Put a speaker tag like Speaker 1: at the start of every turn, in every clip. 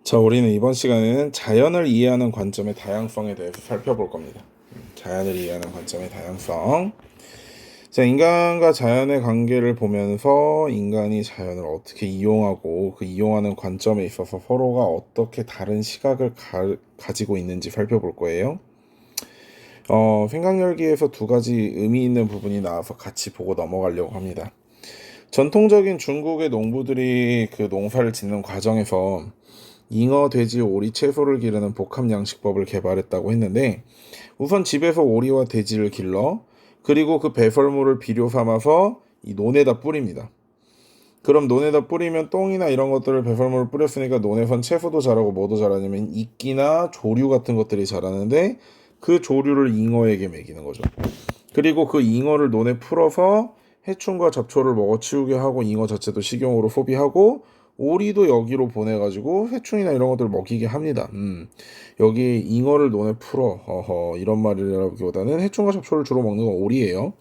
Speaker 1: 자, 우리는 이번 시간에는 자연을 이해하는 관점의 다양성에 대해서 살펴볼 겁니다. 자연을 이해하는 관점의 다양성. 자, 인간과 자연의 관계를 보면서 인간이 자연을 어떻게 이용하고 그 이용하는 관점에 있어서 서로가 어떻게 다른 시각을 가지고 있는지 살펴볼 거예요. 생각열기에서 두 가지 의미 있는 부분이 나와서 같이 보고 넘어가려고 합니다. 전통적인 중국의 농부들이 그 농사를 짓는 과정에서 잉어, 돼지, 오리, 채소를 기르는 복합 양식법을 개발했다고 했는데, 우선 집에서 오리와 돼지를 길러 그리고 그 배설물을 비료 삼아서 이 논에다 뿌립니다. 그럼 논에다 뿌리면 똥이나 이런 것들을 배설물을 뿌렸으니까 논에선 채소도 자라고 뭐도 자라냐면 이끼나 조류 같은 것들이 자라는데 그 조류를 잉어에게 먹이는 거죠. 그리고 그 잉어를 논에 풀어서 해충과 잡초를 먹어치우게 하고 잉어 자체도 식용으로 소비하고 오리도 여기로 보내가지고 해충이나 이런 것들을 먹이게 합니다. 여기 잉어를 논에 풀어 이런 말이라기보다는 해충과 잡초를 주로 먹는 건 오리예요.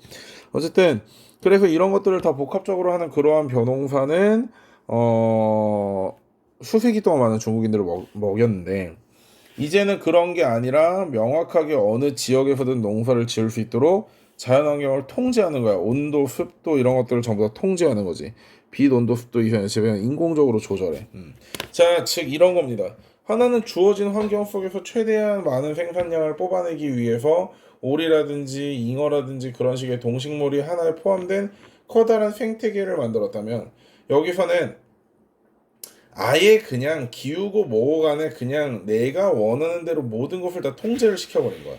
Speaker 1: 어쨌든 그래서 이런 것들을 다 복합적으로 하는 그러한 벼농사는 수세기 동안 많은 중국인들을 먹였는데 이제는 그런 게 아니라 명확하게 어느 지역에서든 농사를 지을 수 있도록 자연환경을 통제하는 거야. 온도, 습도 이런 것들을 전부 다 통제하는 거지. 빛, 온도, 습도 이런 그냥 인공적으로 조절해. 자, 즉 이런 겁니다. 하나는 주어진 환경 속에서 최대한 많은 생산량을 뽑아내기 위해서 오리라든지 잉어라든지 그런 식의 동식물이 하나에 포함된 커다란 생태계를 만들었다면 여기서는 아예 그냥 기우고 뭐고 간에 그냥 내가 원하는 대로 모든 것을 다 통제를 시켜버린 거야.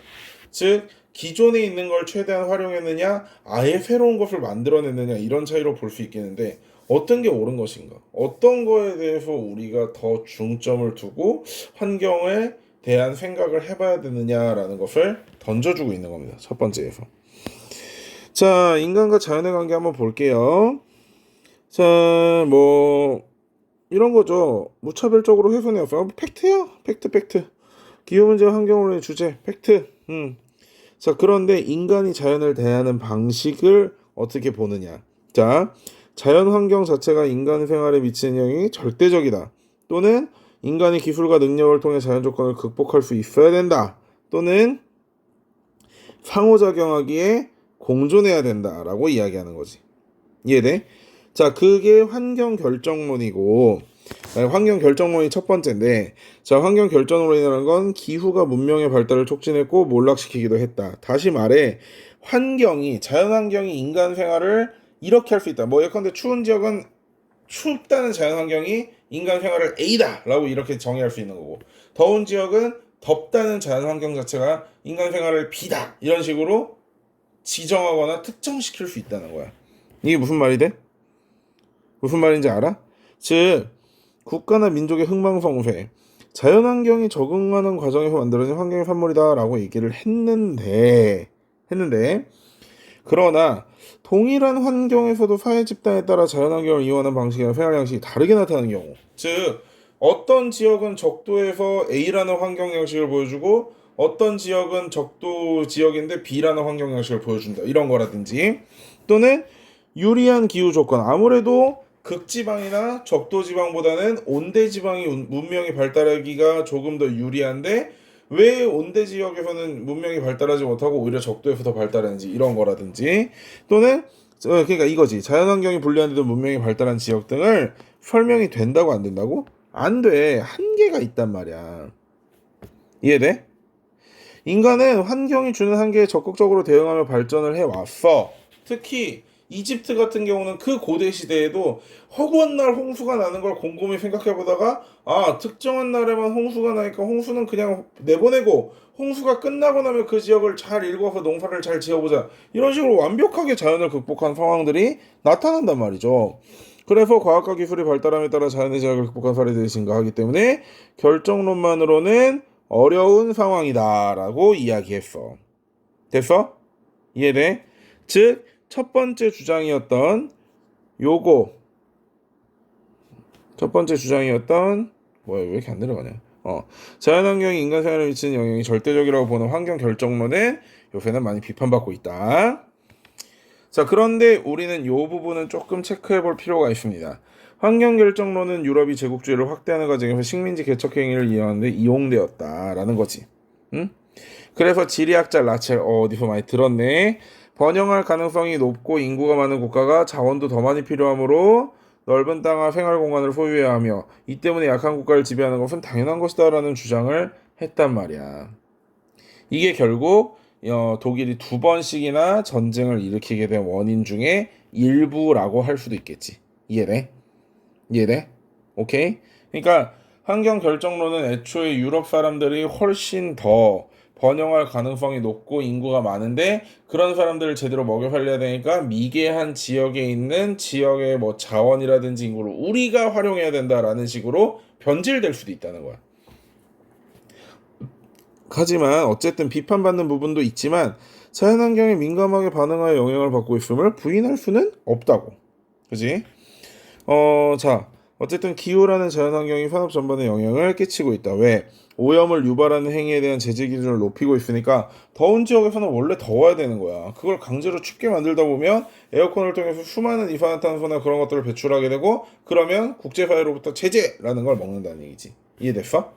Speaker 1: 즉 기존에 있는 걸 최대한 활용했느냐 아예 새로운 것을 만들어냈느냐 이런 차이로 볼 수 있겠는데 어떤 게 옳은 것인가, 어떤 거에 대해서 우리가 더 중점을 두고 환경에 대한 생각을 해봐야 되느냐라는 것을 던져주고 있는 겁니다. 첫 번째에서. 자, 인간과 자연의 관계 한번 볼게요. 자, 이런 거죠. 무차별적으로 훼손해서 팩트야. 팩트. 기후 문제 환경오염의 주제 팩트. 자, 그런데 인간이 자연을 대하는 방식을 어떻게 보느냐. 자, 자연 환경 자체가 인간 생활에 미치는 영향이 절대적이다. 또는 인간이 기술과 능력을 통해 자연 조건을 극복할 수 있어야 된다. 또는 상호작용하기에 공존해야 된다라고 이야기하는 거지. 이해돼? 자, 그게 환경 결정론이고, 환경 결정론이 첫 번째인데, 자, 환경 결정론이라는 건 기후가 문명의 발달을 촉진했고 몰락시키기도 했다. 다시 말해, 자연 환경이 인간 생활을 이렇게 할 수 있다. 예컨대 추운 지역은 춥다는 자연 환경이 인간 생활을 A다라고 이렇게 정의할 수 있는 거고, 더운 지역은 덥다는 자연 환경 자체가 인간 생활을 B다. 이런 식으로 지정하거나 특정시킬 수 있다는 거야. 이게 무슨 말이 돼? 무슨 말인지 알아? 즉 국가나 민족의 흥망성쇠, 자연환경이 적응하는 과정에서 만들어진 환경의 산물이다라고 얘기를 했는데 그러나 동일한 환경에서도 사회 집단에 따라 자연환경을 이용하는 방식이나 생활 양식이 다르게 나타나는 경우, 즉 어떤 지역은 적도에서 A라는 환경 양식을 보여주고 어떤 지역은 적도 지역인데 B라는 환경 양식을 보여준다, 이런 거라든지, 또는 유리한 기후 조건, 아무래도 극지방이나 적도지방보다는 온대지방이 문명이 발달하기가 조금 더 유리한데 왜 온대 지역에서는 문명이 발달하지 못하고 오히려 적도에서 더 발달하는지, 이런 거라든지, 또는 그러니까 이거지. 자연환경이 불리한데도 문명이 발달한 지역 등을 설명이 된다고 안 된다고? 안 돼. 한계가 있단 말이야. 이해돼? 인간은 환경이 주는 한계에 적극적으로 대응하며 발전을 해왔어. 특히 이집트 같은 경우는 그 고대 시대에도 허구한 날 홍수가 나는 걸 곰곰이 생각해보다가 특정한 날에만 홍수가 나니까 홍수는 그냥 내보내고 홍수가 끝나고 나면 그 지역을 잘 일궈서 농사를 잘 지어보자, 이런 식으로 완벽하게 자연을 극복한 상황들이 나타난단 말이죠. 그래서 과학과 기술이 발달함에 따라 자연의 제약을 극복한 사례들이 증가하기 때문에 결정론만으로는 어려운 상황이다라고 이야기했어. 됐어? 이해돼? 즉, 첫 번째 주장이었던 왜 이렇게 안 내려가냐? 자연환경이 인간 생활에 미치는 영향이 절대적이라고 보는 환경 결정론은 요새는 많이 비판받고 있다. 자, 그런데 우리는 이 부분은 조금 체크해 볼 필요가 있습니다. 환경 결정론은 유럽이 제국주의를 확대하는 과정에서 식민지 개척 행위를 이용하는데 이용되었다라는 거지. 응? 그래서 지리학자 라첼 어디서 많이 들었네. 번영할 가능성이 높고 인구가 많은 국가가 자원도 더 많이 필요하므로 넓은 땅과 생활 공간을 소유해야 하며 이 때문에 약한 국가를 지배하는 것은 당연한 것이다라는 주장을 했단 말이야. 이게 결국 독일이 2번씩이나 전쟁을 일으키게 된 원인 중에 일부라고 할 수도 있겠지. 이해돼? 이해돼? 오케이? 그러니까 환경 결정론은 애초에 유럽 사람들이 훨씬 더 번영할 가능성이 높고 인구가 많은데 그런 사람들을 제대로 먹여 살려야 되니까 미개한 지역에 있는 지역의 뭐 자원이라든지 인구를 우리가 활용해야 된다라는 식으로 변질될 수도 있다는 거야. 하지만 어쨌든 비판받는 부분도 있지만 자연환경에 민감하게 반응하여 영향을 받고 있음을 부인할 수는 없다고. 그지? 자, 어쨌든 기후라는 자연환경이 산업 전반에 영향을 끼치고 있다. 왜? 오염을 유발하는 행위에 대한 제재 기준을 높이고 있으니까 더운 지역에서는 원래 더워야 되는 거야. 그걸 강제로 춥게 만들다 보면 에어컨을 통해서 수많은 이산화탄소나 그런 것들을 배출하게 되고 그러면 국제사회로부터 제재라는 걸 먹는다는 얘기지. 이해됐어?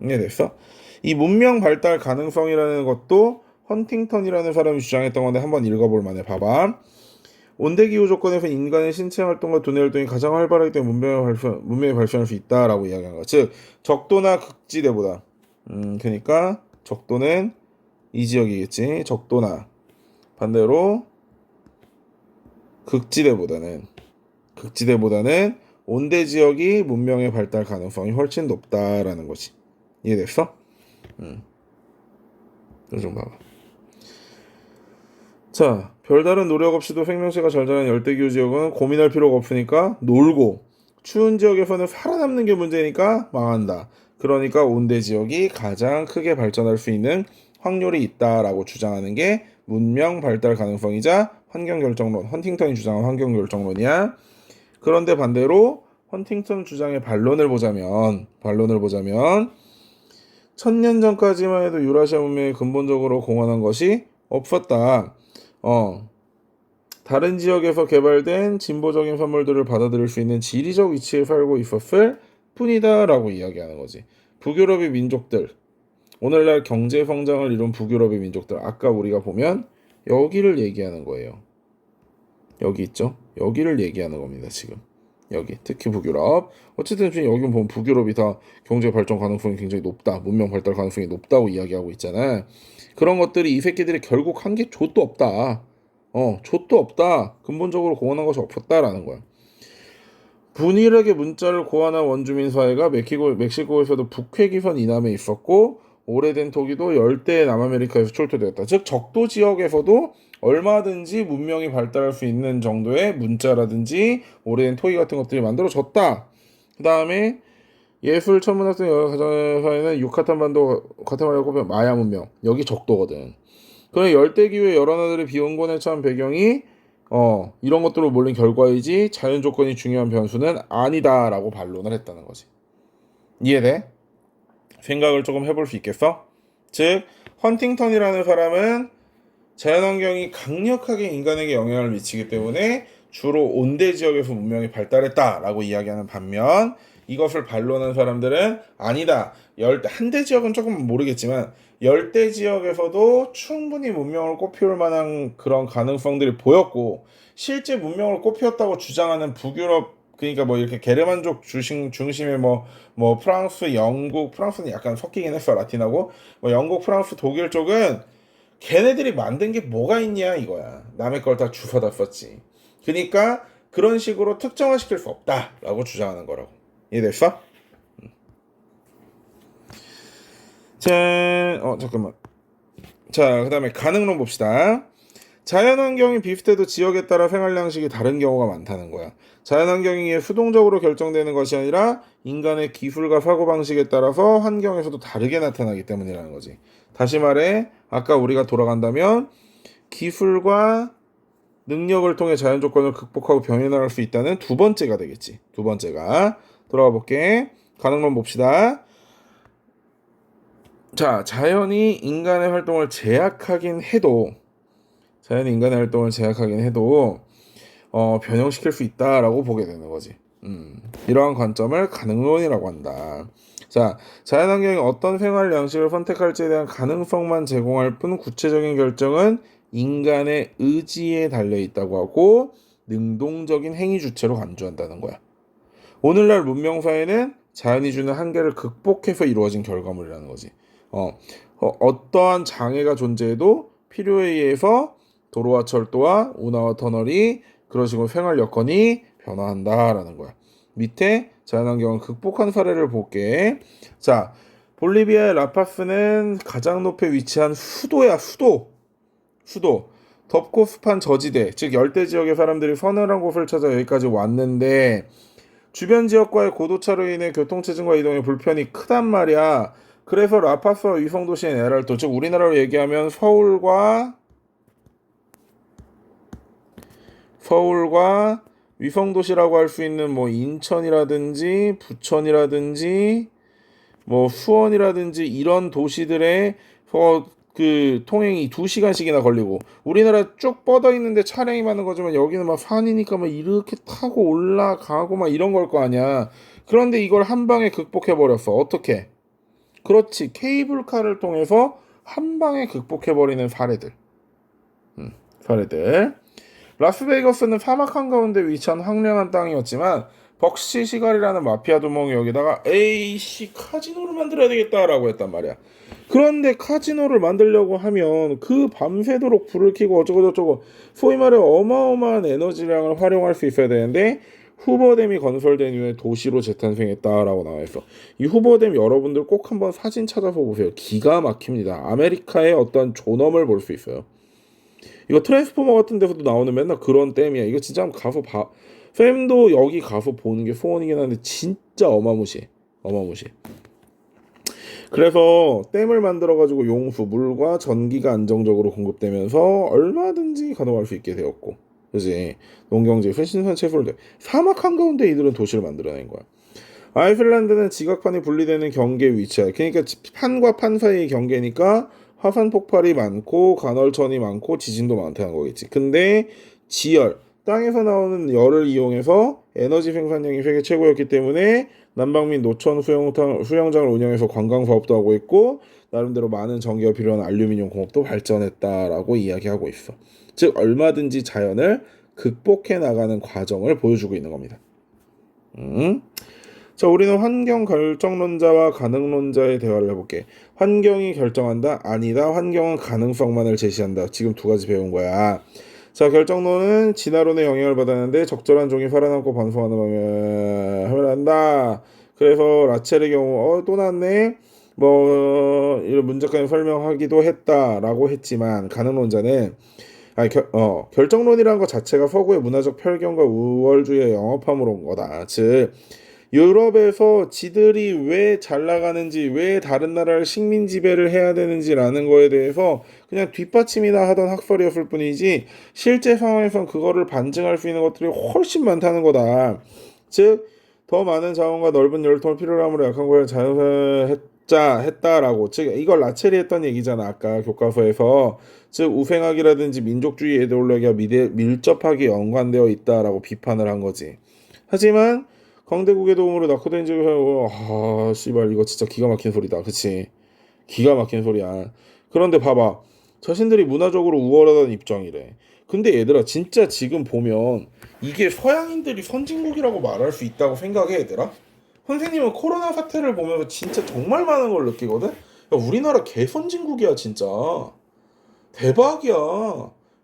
Speaker 1: 이해됐어? 이 문명 발달 가능성이라는 것도 헌팅턴이라는 사람이 주장했던 건데 한번 읽어볼 만해. 봐봐. 온대기후 조건에서 인간의 신체 활동과 두뇌 활동이 가장 활발하기 때문에 문명이 발전할 수 있다라고 이야기한 거. 즉 적도나 극지대보다 그러니까 적도는 이 지역이겠지. 적도나 반대로 극지대보다는 온대 지역이 문명의 발달 가능성이 훨씬 높다라는 거지. 이해됐어? 좀 봐봐. 자, 별다른 노력 없이도 생명체가 잘 자라는 열대기후 지역은 고민할 필요가 없으니까 놀고 추운 지역에서는 살아남는 게 문제니까 망한다. 그러니까 온대 지역이 가장 크게 발전할 수 있는 확률이 있다라고 주장하는 게 문명 발달 가능성이자 환경결정론, 헌팅턴이 주장한 환경결정론이야. 그런데 반대로 헌팅턴 주장의 반론을 보자면 1000년 전까지만 해도 유라시아 문명이 근본적으로 공헌한 것이 없었다. 다른 지역에서 개발된 진보적인 선물들을 받아들일 수 있는 지리적 위치에 살고 있었을 뿐이다라고 이야기하는 거지. 북유럽의 민족들, 오늘날 경제 성장을 이룬 북유럽의 민족들, 아까 우리가 보면 여기를 얘기하는 거예요. 여기 있죠? 여기를 얘기하는 겁니다, 지금. 여기, 특히 북유럽. 어쨌든 지금 여기 보면 북유럽이 다 경제 발전 가능성이 굉장히 높다, 문명 발달 가능성이 높다고 이야기하고 있잖아. 그런 것들이 이 새끼들이 결국 한 게 좆도 없다. 좆도 없다. 근본적으로 공헌한 것이 없었다라는 거야. 분일에게 문자를 고안한 원주민 사회가 멕시코에서도 북회기선 이남에 있었고 오래된 토기도 열대 남아메리카에서 출토되었다. 즉 적도 지역에서도 얼마든지 문명이 발달할 수 있는 정도의 문자라든지 오래된 토기 같은 것들이 만들어졌다. 그 다음에 예술 천문학생 여러 가정사회는 유카탄 반도 과테말라고 보면 마야 문명 여기 적도거든. 그럼 열대기후의 여러 나라들의 비온건에 처한 배경이 이런 것들로 몰린 결과이지 자연 조건이 중요한 변수는 아니다라고 반론을 했다는 거지. 이해돼? 생각을 조금 해볼 수 있겠어? 즉 헌팅턴이라는 사람은 자연환경이 강력하게 인간에게 영향을 미치기 때문에 주로 온대 지역에서 문명이 발달했다라고 이야기하는 반면 이것을 반론한 사람들은 아니다. 한대 지역은 조금 모르겠지만 열대 지역에서도 충분히 문명을 꽃피울 만한 그런 가능성들이 보였고 실제 문명을 꽃피웠다고 주장하는 북유럽 그러니까 뭐 이렇게 게르만족 중심의 뭐 프랑스, 영국, 프랑스는 약간 섞이긴 했어 라틴하고 뭐 영국, 프랑스, 독일 쪽은 걔네들이 만든 게 뭐가 있냐 이거야. 남의 걸 다 주워다 썼지. 그러니까 그런 식으로 특정화시킬 수 없다라고 주장하는 거라고. 이해됐어? 자, 잠깐만. 자, 그 다음에 가능론 봅시다. 자연환경이 비슷해도 지역에 따라 생활 양식이 다른 경우가 많다는 거야. 자연환경이 수동적으로 결정되는 것이 아니라 인간의 기술과 사고방식에 따라서 환경에서도 다르게 나타나기 때문이라는 거지. 다시 말해 아까 우리가 돌아간다면 기술과 능력을 통해 자연 조건을 극복하고 변해나갈 수 있다는 두 번째가 되겠지. 두 번째가 돌아가 볼게. 가능론 봅시다. 자, 자연이 인간의 활동을 제약하긴 해도 변형시킬 수 있다라고 보게 되는 거지. 이러한 관점을 가능론이라고 한다. 자, 자연환경이 어떤 생활 양식을 선택할지에 대한 가능성만 제공할 뿐 구체적인 결정은 인간의 의지에 달려 있다고 하고 능동적인 행위 주체로 간주한다는 거야. 오늘날 문명사회는 자연이 주는 한계를 극복해서 이루어진 결과물이라는 거지. 어떠한 장애가 존재해도 필요에 의해서 도로와 철도와 운하와 터널이 그런 식으로 생활 여건이 변화한다라는 거야. 밑에 자연환경을 극복한 사례를 볼게. 자, 볼리비아의 라파스는 가장 높이 위치한 수도야, 수도. 덥고 습한 저지대, 즉 열대 지역의 사람들이 서늘한 곳을 찾아 여기까지 왔는데 주변 지역과의 고도차로 인해 교통체증과 이동에 불편이 크단 말이야. 그래서 라파스와 위성도시인 에랄토, 즉 우리나라로 얘기하면 서울과 위성도시라고 할 수 있는 뭐 인천이라든지 부천이라든지 뭐 수원이라든지 이런 도시들의 그 통행이 2시간씩이나 걸리고 우리나라 쭉 뻗어 있는데 차량이 많은 거지만 여기는 막 산이니까 막 이렇게 타고 올라가고 막 이런 걸 거 아니야. 그런데 이걸 한 방에 극복해 버렸어. 어떻게? 그렇지. 케이블카를 통해서 한 방에 극복해 버리는 사례들. 사례들. 라스베이거스는 사막 한가운데 위치한 황량한 땅이었지만 벅시 시갈이라는 마피아 두목이 여기다가 에이씨 카지노를 만들어야 되겠다라고 했단 말이야. 그런데 카지노를 만들려고 하면 그 밤새도록 불을 켜고 어쩌고저쩌고 소위 말해 어마어마한 에너지량을 활용할 수 있어야 되는데 후보댐이 건설된 이후에 도시로 재탄생했다라고 나와 있어. 이 후보댐 여러분들 꼭 한번 사진 찾아서 보세요. 기가 막힙니다. 아메리카의 어떤 존엄을 볼 수 있어요. 이거 트랜스포머 같은 데서도 나오는 맨날 그런 댐이야. 이거 진짜 한번 가서 봐. fem도 여기 가서 보는 게 소원이긴 한데 진짜 어마무시해. 그래서 댐을 만들어가지고 용수, 물과 전기가 안정적으로 공급되면서 얼마든지 가동할 수 있게 되었고, 그지? 농경지에서 신선 채소를 사막 한가운데 이들은 도시를 만들어낸 거야. 아이슬란드는 지각판이 분리되는 경계에 위치해. 그러니까 판과 판 사이의 경계니까 화산 폭발이 많고 간헐천이 많고 지진도 많다는 거겠지. 근데 지열, 땅에서 나오는 열을 이용해서 에너지 생산량이 세계 최고였기 때문에 남방민 노천 수영장을 운영해서 관광 사업도 하고 있고 나름대로 많은 전기가 필요한 알루미늄 공업도 발전했다라고 이야기하고 있어. 즉 얼마든지 자연을 극복해 나가는 과정을 보여주고 있는 겁니다. 자, 우리는 환경 결정론자와 가능론자의 대화를 해볼게. 환경이 결정한다? 아니다. 환경은 가능성만을 제시한다. 지금 두 가지 배운 거야. 자, 결정론은 진화론의 영향을 받았는데 적절한 종이 살아남고 번성하는 방향을 하면 한다. 그래서 라첼의 경우 또 나왔네. 뭐 이런 문제까지 설명하기도 했다라고 했지만 가능론자는 결정론이라는 것 자체가 서구의 문화적 편견과 우월주의의 영업함으로 온 거다. 즉 유럽에서 지들이 왜 잘 나가는지 왜 다른 나라를 식민 지배를 해야 되는지라는 거에 대해서 그냥 뒷받침이나 하던 학설이었을 뿐이지 실제 상황에선 그거를 반증할 수 있는 것들이 훨씬 많다는 거다. 즉 더 많은 자원과 넓은 열통을 필요로 함으로 약한 걸 했다라고. 즉 이걸 라첼이 했던 얘기잖아. 아까 교과서에서. 즉 우생학이라든지 민족주의 이데올로기가 밀접하게 연관되어 있다라고 비판을 한 거지. 하지만 강대국의 도움으로 낙후된 적이 씨발 이거 진짜 기가 막힌 소리다. 그치? 기가 막힌 소리야. 그런데 봐봐. 자신들이 문화적으로 우월하다는 입장이래. 근데 얘들아 진짜 지금 보면 이게 서양인들이 선진국이라고 말할 수 있다고 생각해 얘들아? 선생님은 코로나 사태를 보면서 진짜 정말 많은 걸 느끼거든? 야, 우리나라 개선진국이야 진짜. 대박이야.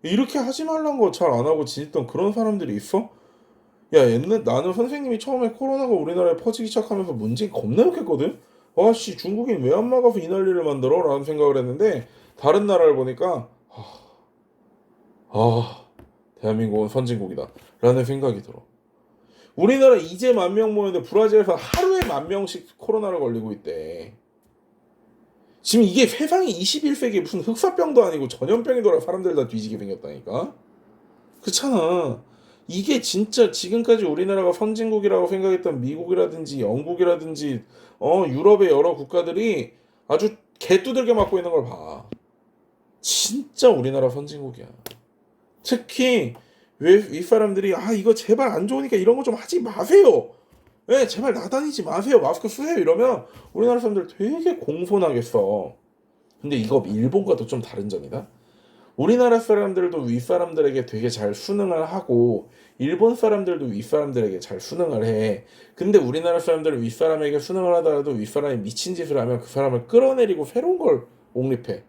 Speaker 1: 이렇게 하지 말란 거 잘 안 하고 지냈던 그런 사람들이 있어? 야, 나는 선생님이 처음에 코로나가 우리나라에 퍼지기 시작하면서 문제 겁나 욕했거든? 아씨, 중국인 왜 안 막아서 이 난리를 만들어? 라는 생각을 했는데, 다른 나라를 보니까, 대한민국은 선진국이다. 라는 생각이 들어. 우리나라 이제 10,000명 모였는데, 브라질에서 하루에 10,000명씩 코로나를 걸리고 있대. 지금 이게 세상이 21세기에 무슨 흑사병도 아니고 전염병이 돌아 사람들 다 뒤지게 생겼다니까? 그렇잖아. 이게 진짜 지금까지 우리나라가 선진국이라고 생각했던 미국이라든지 영국이라든지 유럽의 여러 국가들이 아주 개두들겨 맞고 있는 걸 봐. 진짜 우리나라 선진국이야. 특히 왜 윗사람들이 이거 제발 안 좋으니까 이런 거 좀 하지 마세요. 예, 제발 나다니지 마세요. 마스크 쓰세요. 이러면 우리나라 사람들 되게 공손하겠어. 근데 이거 일본과도 좀 다른 점이다. 우리나라 사람들도 윗사람들에게 되게 잘 순응을 하고 일본 사람들도 윗사람들에게 잘 순응을 해. 근데 우리나라 사람들은 윗사람에게 순응을 하더라도 윗사람이 미친 짓을 하면 그 사람을 끌어내리고 새로운 걸 옹립해.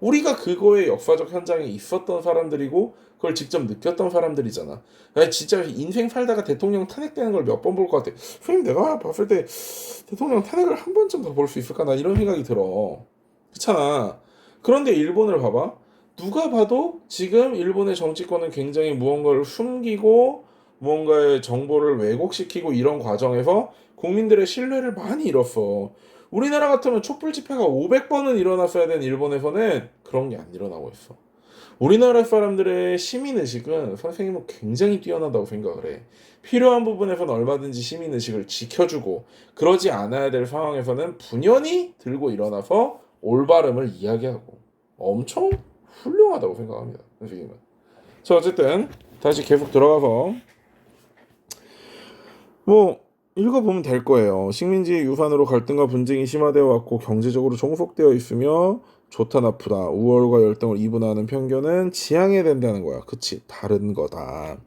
Speaker 1: 우리가 그거의 역사적 현장에 있었던 사람들이고 그걸 직접 느꼈던 사람들이잖아. 나 진짜 인생 살다가 대통령 탄핵되는 걸 몇 번 볼 것 같아. 선생님 내가 봤을 때 대통령 탄핵을 한 번쯤 더 볼 수 있을까? 나 이런 생각이 들어. 그렇잖아. 그런데 일본을 봐봐. 누가 봐도 지금 일본의 정치권은 굉장히 무언가를 숨기고 무언가의 정보를 왜곡시키고 이런 과정에서 국민들의 신뢰를 많이 잃었어. 우리나라 같으면 촛불 집회가 500번은 일어났어야 되는 일본에서는 그런 게 안 일어나고 있어. 우리나라 사람들의 시민의식은 선생님은 굉장히 뛰어나다고 생각을 해. 필요한 부분에서는 얼마든지 시민의식을 지켜주고 그러지 않아야 될 상황에서는 분연히 들고 일어나서 올바름을 이야기하고 엄청 훌륭하다고 생각합니다. 선생님은. 자 어쨌든 다시 계속 들어가서 뭐 읽어보면 될 거예요. 식민지의 유산으로 갈등과 분쟁이 심화되어 왔고 경제적으로 종속되어 있으며 좋다 나쁘다 우월과 열등을 이분화하는 편견은 지향해야 된다는 거야. 그치? 다른 거다.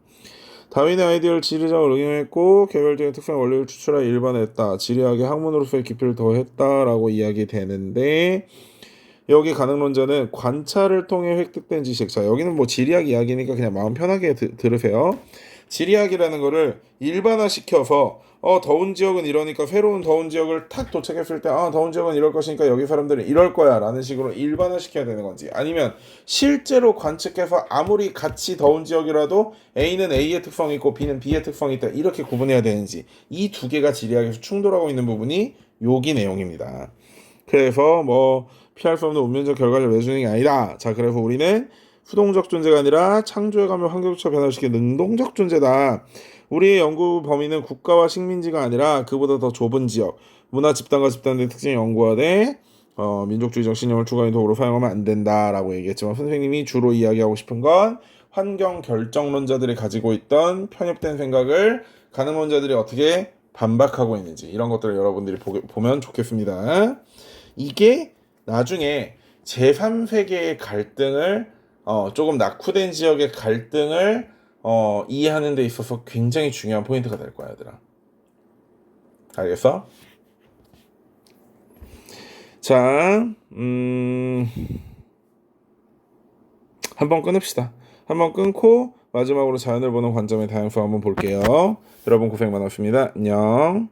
Speaker 1: 다윈의 아이디어를 지리적으로 응용했고 개별적인 특성 원리를 추출하여 일반화했다. 지리학의 학문으로서의 깊이를 더했다라고 이야기되는데 여기 가능론자는 관찰을 통해 획득된 지식. 자 여기는 뭐 지리학 이야기니까 그냥 마음 편하게 들으세요. 지리학이라는 거를 일반화시켜서 더운 지역은 이러니까 새로운 더운 지역을 탁 도착했을 때 더운 지역은 이럴 것이니까 여기 사람들은 이럴 거야 라는 식으로 일반화시켜야 되는 건지 아니면 실제로 관측해서 아무리 같이 더운 지역이라도 A는 A의 특성이 있고 B는 B의 특성이 있다 이렇게 구분해야 되는지 이 두 개가 지리학에서 충돌하고 있는 부분이 여기 내용입니다. 그래서 뭐 피할 수 없는 운명적 결과를 내주는 게 아니다. 자 그래서 우리는 수동적 존재가 아니라 창조해가며 환경조차 변화시키는 능동적 존재다. 우리의 연구 범위는 국가와 식민지가 아니라 그보다 더 좁은 지역, 문화 집단과 집단의 특징을 연구하되 민족주의적 신념을 추구하는 도구로 사용하면 안 된다라고 얘기했지만 선생님이 주로 이야기하고 싶은 건 환경 결정론자들이 가지고 있던 편협된 생각을 가능론자들이 어떻게 반박하고 있는지 이런 것들을 여러분들이 보면 좋겠습니다. 이게 나중에 제3세계의 갈등을 조금 낙후된 지역의 갈등을 이해하는 데 있어서 굉장히 중요한 포인트가 될 거야, 얘들아. 알겠어? 자, 한번 끊읍시다. 한번 끊고 마지막으로 자연을 보는 관점의 다양성 한번 볼게요. 여러분 고생 많았습니다. 안녕.